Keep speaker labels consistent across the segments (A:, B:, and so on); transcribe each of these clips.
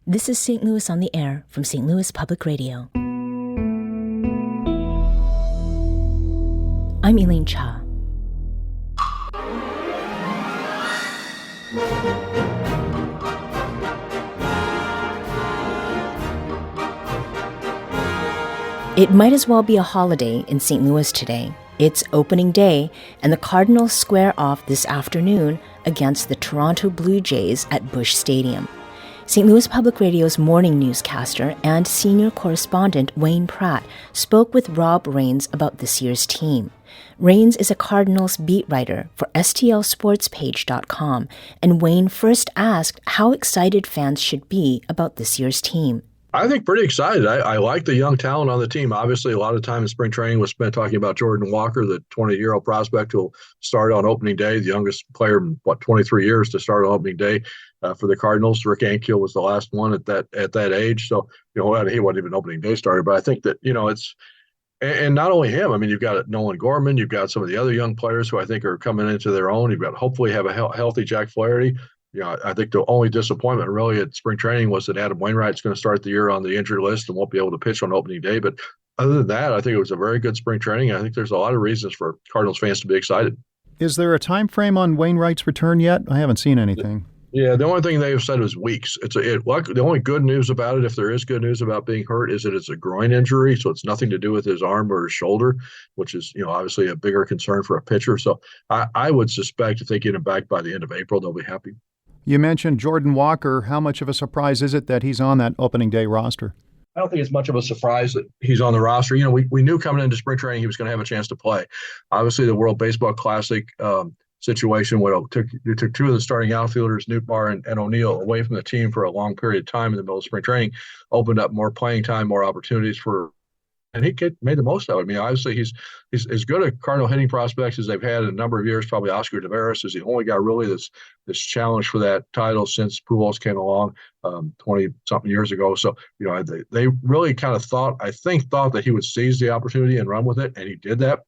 A: This is St. Louis on the Air from St. Louis Public Radio. I'm Elaine Cha. It might as well be a holiday in St. Louis today. It's opening day, and the Cardinals square off this afternoon against the Toronto Blue Jays at Busch Stadium. St. Louis Public Radio's morning newscaster and senior correspondent Wayne Pratt spoke with Rob Rains about this year's team. Rains is a Cardinals beat writer for STLSportspage.com, and Wayne first asked how excited fans should be about this year's team.
B: I think pretty excited. I like the young talent on the team. Obviously, a lot of time in spring training was spent talking about Jordan Walker, the 20-year-old prospect who will start on opening day, the youngest player in, 23 years to start on opening day for the Cardinals. Rick Ankiel was the last one at that age. So, he wasn't even opening day starter. But I think that, it's – and not only him. I mean, you've got Nolan Gorman. You've got some of the other young players who I think are coming into their own. You've got hopefully have a healthy Jack Flaherty. I think the only disappointment really at spring training was that Adam Wainwright's going to start the year on the injury list and won't be able to pitch on opening day. But other than that, I think it was a very good spring training. I think there's a lot of reasons for Cardinals fans to be excited.
C: Is there a time frame on Wainwright's return yet? I haven't seen anything.
B: Yeah, the only thing they've said was weeks. The only good news about it, if there is good news about being hurt, is that it's a groin injury, so it's nothing to do with his arm or his shoulder, which is obviously a bigger concern for a pitcher. So I would suspect if they get him back by the end of April, they'll be happy.
C: You mentioned Jordan Walker. How much of a surprise is it that he's on that opening day roster?
B: I don't think it's much of a surprise that he's on the roster. We knew coming into spring training he was going to have a chance to play. Obviously, the World Baseball Classic situation where it took two of the starting outfielders, Nootbaar and O'Neill, away from the team for a long period of time in the middle of spring training, opened up more playing time, more opportunities and he made the most of it. I mean, obviously, he's as good a Cardinal hitting prospects as they've had in a number of years. Probably Oscar Taveras is the only guy really this challenge for that title since Pujols came along 20-something years ago. So, they really kind of thought that he would seize the opportunity and run with it, and he did that.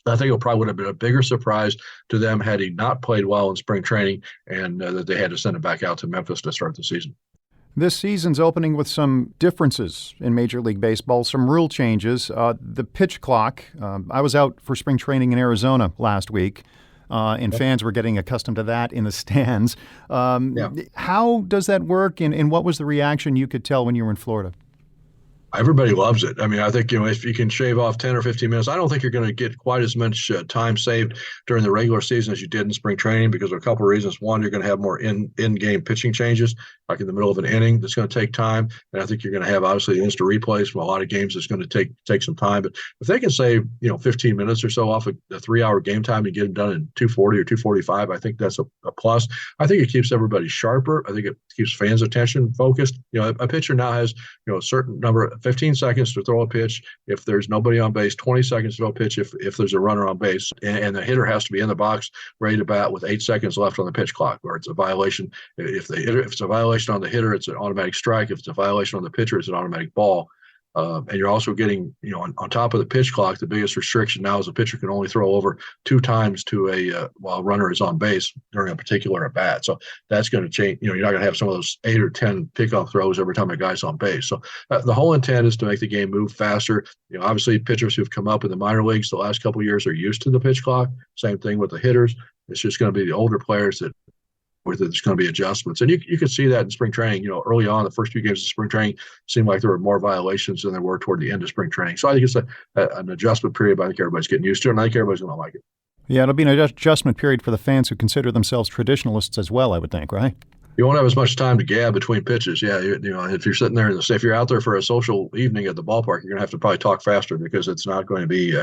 B: I think it probably would have been a bigger surprise to them had he not played well in spring training and that they had to send him back out to Memphis to start the season.
C: This season's opening with some differences in Major League Baseball, some rule changes. The pitch clock, I was out for spring training in Arizona last week, and fans were getting accustomed to that in the stands. How does that work, and what was the reaction you could tell when you were in Florida?
B: Everybody loves it. I mean, I think, if you can shave off 10 or 15 minutes, I don't think you're going to get quite as much time saved during the regular season as you did in spring training because of a couple of reasons. One, you're going to have more in-game pitching changes, like in the middle of an inning. That's going to take time. And I think you're going to have, obviously, the instant replays from a lot of games. That's going to take some time. But if they can save, 15 minutes or so off a 3-hour game time and get it done in 2:40 or 2:45, I think that's a plus. I think it keeps everybody sharper. I think it keeps fans' attention focused. A pitcher now has, a certain number of 15 seconds to throw a pitch. If there's nobody on base, 20 seconds to throw a pitch if there's a runner on base. And the hitter has to be in the box ready to bat with 8 seconds left on the pitch clock, or it's a violation. If it's a violation on the hitter, it's an automatic strike. If it's a violation on the pitcher, it's an automatic ball. And you're also getting, on top of the pitch clock, the biggest restriction now is a pitcher can only throw over 2 times to while a runner is on base during a particular at bat. So that's going to change. You're not going to have some of those 8 or 10 pickoff throws every time a guy's on base. So the whole intent is to make the game move faster. Obviously pitchers who've come up in the minor leagues the last couple of years are used to the pitch clock. Same thing with the hitters. It's just going to be the older players that there's going to be adjustments. And you could see that in spring training. Early on, the first few games of spring training seemed like there were more violations than there were toward the end of spring training. So I think it's an adjustment period, but I think everybody's getting used to it, and I think everybody's going to like it.
C: Yeah, it'll be an adjustment period for the fans who consider themselves traditionalists as well, I would think, right?
B: You won't have as much time to gab between pitches. Yeah, if you're sitting there, if you're out there for a social evening at the ballpark, you're going to have to probably talk faster because it's not going to be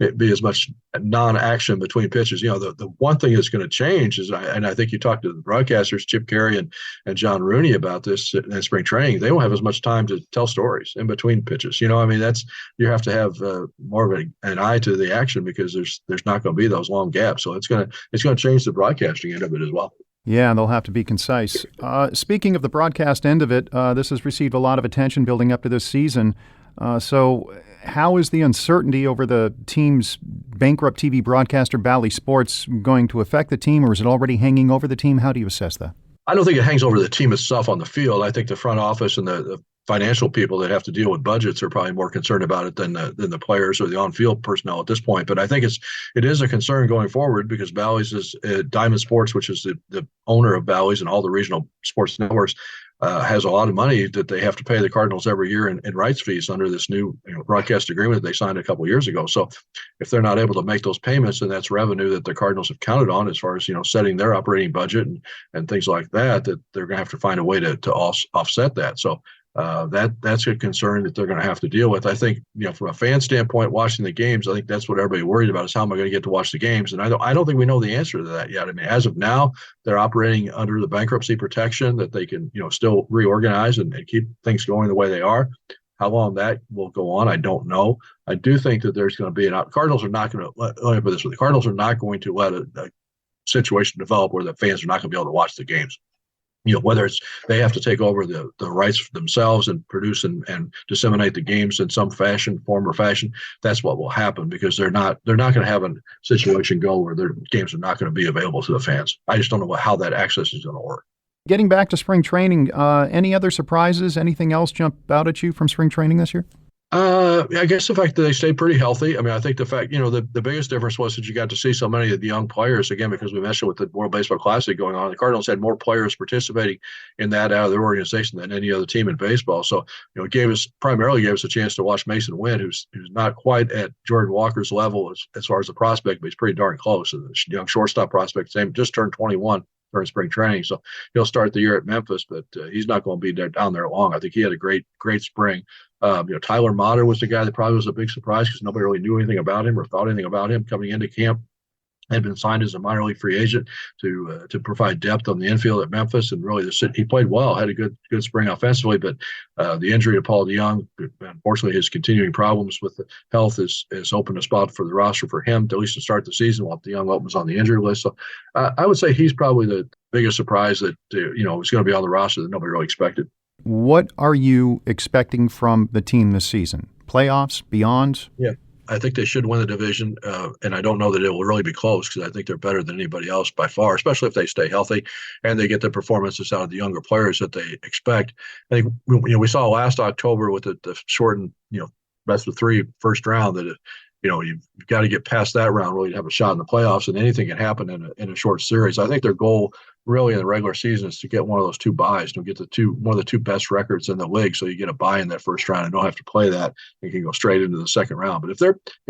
B: as much non-action between pitches. The one thing that's going to change is, and I think you talked to the broadcasters, Chip Carey and John Rooney about this in spring training. They won't have as much time to tell stories in between pitches. You have to have more of an eye to the action because there's not going to be those long gaps. So it's going to change the broadcasting end of it as well.
C: Yeah, they'll have to be concise. Speaking of the broadcast end of it, this has received a lot of attention building up to this season. So how is the uncertainty over the team's bankrupt TV broadcaster, Bally Sports, going to affect the team, or is it already hanging over the team? How do you assess that?
B: I don't think it hangs over the team itself on the field. I think the front office and the financial people that have to deal with budgets are probably more concerned about it than the players or the on-field personnel at this point. But I think it is a concern going forward because Bally's is Diamond Sports, which is the owner of Bally's and all the regional sports networks, has a lot of money that they have to pay the Cardinals every year in rights fees under this new broadcast agreement that they signed a couple of years ago. So if they're not able to make those payments, then that's revenue that the Cardinals have counted on as far as setting their operating budget and things like that they're going to have to find a way to offset that. So that's a concern that they're going to have to deal with. I think, from a fan standpoint, watching the games, I think that's what everybody worried about is how am I going to get to watch the games? And I don't think we know the answer to that yet. I mean, as of now, they're operating under the bankruptcy protection that they can, still reorganize and keep things going the way they are. How long that will go on, I don't know. I do think that there's going to be Cardinals are not going to let me put this way. The Cardinals are not going to let a situation develop where the fans are not going to be able to watch the games. Whether it's they have to take over the rights themselves and produce and disseminate the games in some form or fashion, that's what will happen because they're not going to have a situation go where their games are not going to be available to the fans. I just don't know how that access is going to work.
C: Getting back to spring training, any other surprises? Anything else jump out at you from spring training this year?
B: I guess the fact that they stayed pretty healthy. I mean, I think the fact, the biggest difference was that you got to see so many of the young players, again, because we mentioned with the World Baseball Classic going on, the Cardinals had more players participating in that out of their organization than any other team in baseball. So, it primarily gave us a chance to watch Mason Wynn, who's not quite at Jordan Walker's level as far as the prospect, but he's pretty darn close. The young shortstop prospect, just turned 21 during spring training. So he'll start the year at Memphis, but he's not going to be down there long. I think he had a great spring. Tyler Motter was the guy that probably was a big surprise because nobody really knew anything about him or thought anything about him coming into camp. Had been signed as a minor league free agent to provide depth on the infield at Memphis, and really he played well, had a good spring offensively. But the injury to Paul DeJong, unfortunately, his continuing problems with the health has opened a spot for the roster for him to at least to start the season while DeJong opens on the injury list. So I would say he's probably the biggest surprise that is going to be on the roster that nobody really expected.
C: What are you expecting from the team this season? Playoffs, beyond?
B: Yeah. I think they should win the division, and I don't know that it will really be close because I think they're better than anybody else by far, especially if they stay healthy and they get the performances out of the younger players that they expect. I think we saw last October with the shortened best of 3 first round that you've got to get past that round really to have a shot in the playoffs, and anything can happen in a short series. I think their goal really in the regular season is to get one of those 2 byes, to get one of the 2 best records in the league, so you get a bye in that first round and don't have to play that. You can go straight into the second round. But if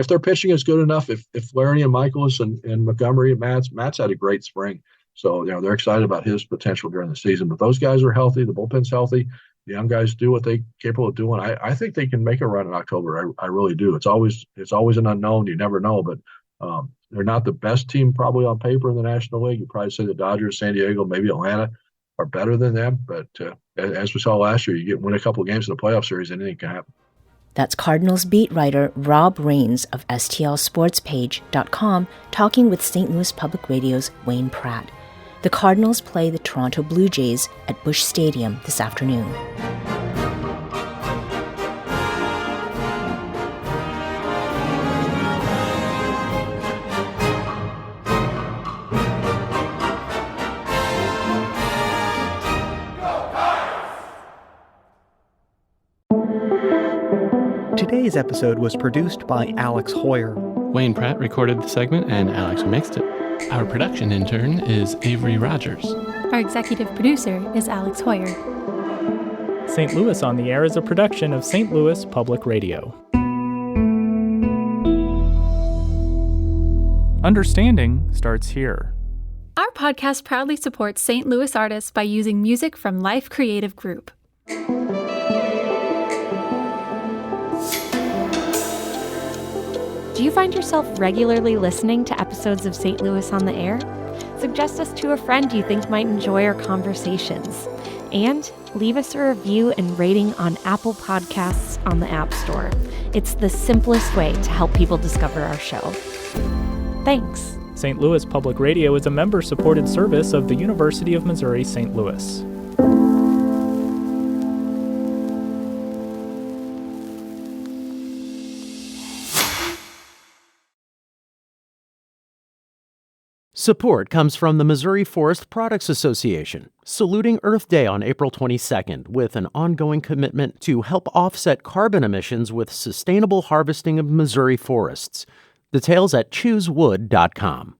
B: their pitching is good enough, if Larry and Michaelis and Montgomery and Matt's had a great spring, so they're excited about his potential during the season. But those guys are healthy, the bullpen's healthy. The young guys do what they're capable of doing. I think they can make a run in October. I really do. It's always an unknown. You never know, but they're not the best team probably on paper in the National League. You probably say the Dodgers, San Diego, maybe Atlanta are better than them. But as we saw last year, you win a couple of games in the playoff series, anything can happen.
A: That's Cardinals beat writer Rob Raines of STLSportspage.com talking with St. Louis Public Radio's Wayne Pratt. The Cardinals play the Toronto Blue Jays at Busch Stadium this afternoon.
D: Today's episode was produced by Alex Hoyer.
E: Wayne Pratt recorded the segment and Alex mixed it. Our production intern is Avery Rogers.
F: Our executive producer is Alex Hoyer.
G: St. Louis on the Air is a production of St. Louis Public Radio. Understanding starts here.
F: Our podcast proudly supports St. Louis artists by using music from Life Creative Group.
H: Do you find yourself regularly listening to episodes of St. Louis on the Air? Suggest us to a friend you think might enjoy our conversations. And leave us a review and rating on Apple Podcasts on the App Store. It's the simplest way to help people discover our show. Thanks.
G: St. Louis Public Radio is a member-supported service of the University of Missouri St. Louis.
I: Support comes from the Missouri Forest Products Association, saluting Earth Day on April 22nd with an ongoing commitment to help offset carbon emissions with sustainable harvesting of Missouri forests. Details at choosewood.com.